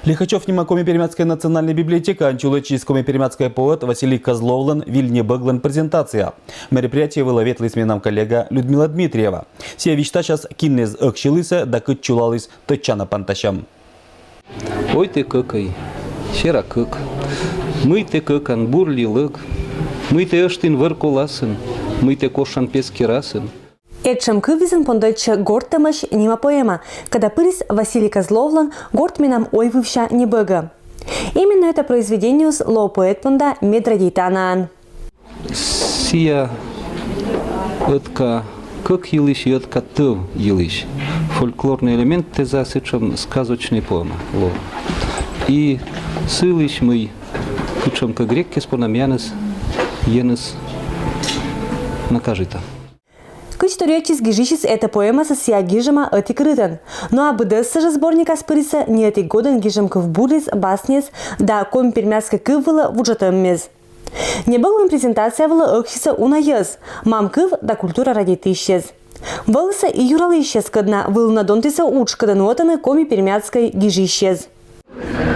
Лихачев нема Коми-Пермяцкая национальная библиотека, анчулычи Коми-Пермяцкая поэт Василий Козловлан, Вильне Бэглан презентация. Мероприятие выловит сменам коллега Людмила Дмитриева. Сия вичта час киннез ыкчилыса да кыт чулалыс тычана панташам. Ой ты какай, сера кык, мы ты какан бурли лык, мы ты эштин выркуласын, мы ты кошан пескирасын. Этшем кывизен пондольче гортамаш нима поэма, когда пырис Василий Козловлан горд минам ой вывща не бэга. Именно это произведение с лоу поэт понда медрадитанан. Сия этка как елыш, этка тыв елыш. Фольклорный элемент те засычем сказочный поэма. И сылыш мы кучем к грекке спонам янес накажита. Кычторечис гижичис эта поэма со сия гижема эти крытан. Но абыдесса же сборника спыриса не эти годен гижемка в бурис, баснес, да Коми-Пермяцкая кывыла в уджатаммез. Не была презентация вала охиса унаез, мам кыв да культура радит исчез. Валса и юралы исчез, когда выл на донтиса уч, когда нотаны Коми-Пермяцкой гижи исчез.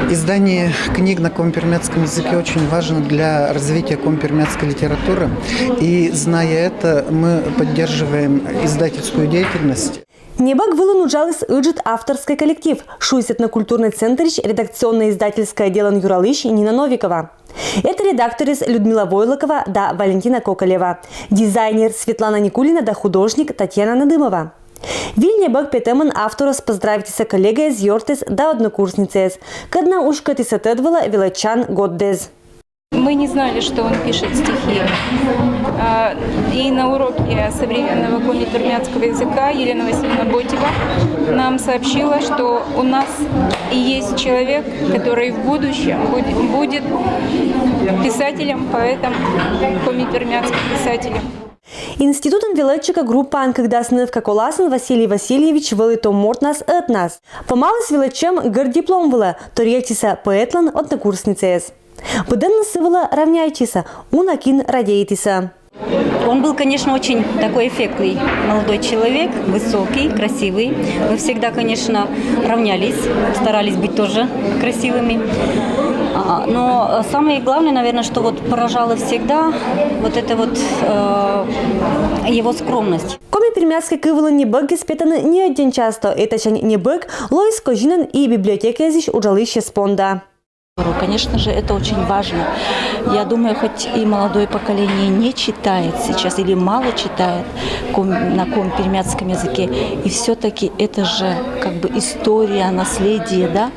Издание книг на коми-пермяцком языке очень важно для развития коми-пермяцкой литературы. И, зная это, мы поддерживаем издательскую деятельность. Небак вылунуджалыс ыджит авторский коллектив. Шуйсет на культурный центрич редакционно-издательское дело Юралыш Нина Новикова. Это редакторис Людмила Войлокова да Валентина Коколева. Дизайнер Светлана Никулина да художник Татьяна Надымова. Вильне бак петеман авторос поздравитеся коллега из Йортес да однокурсницес. Кадна ушка тисатедвала Велачан Годдез. Мы не знали, что он пишет стихи. И на уроке современного коми-пермяцкого языка Елена Васильевна Ботева нам сообщила, что у нас и есть человек, который в будущем будет писателем, поэтом, коми-пермяцким писателем. Институтом велетчика группа когда снывка коласын Василий Васильевич вылито мортнас от нас. Помалась велетчем гордиплом была, то речиса поэтлан однокурсницес. Буденно сывала равняйтиса, унакин радейтиса. Он был, конечно, очень такой эффектный молодой человек, высокий, красивый. Мы всегда, конечно, равнялись, старались быть тоже красивыми. Но самое главное, наверное, что вот поражало всегда, вот это вот его скромность. Коми-Пермяцкой кывылы не бэк испетаны не один часто. Это чань не бэк, лоис кожинен и библиотека языч уджалыще спонда. Конечно же, это очень важно. Я думаю, хоть и молодое поколение не читает сейчас или мало читает на коми-пермяцком языке, и все-таки это же как бы история, наследие, да,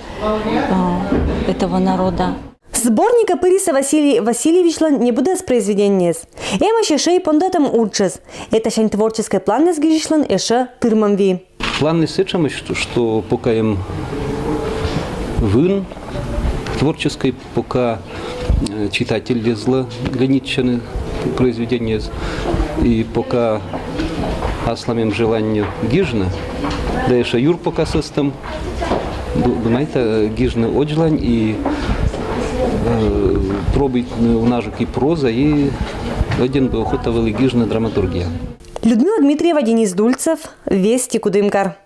этого народа. Сборника пыриса Василий Васильевич не будет произведения. Эма шешей пондатом учез. Это шань творческой планы сгижишлан эше тырмамви. Планы сычем, что пока им вын творческой, пока читатель лезла граничные произведения, и пока асламим желанию гижна, да еще юр пока систем, думаете, гижна оджлань и пробует у нажик и проза, и один бы охота вели гижна драматургия. Людмила Дмитриева, Денис Дульцев, Вести Кудымкар.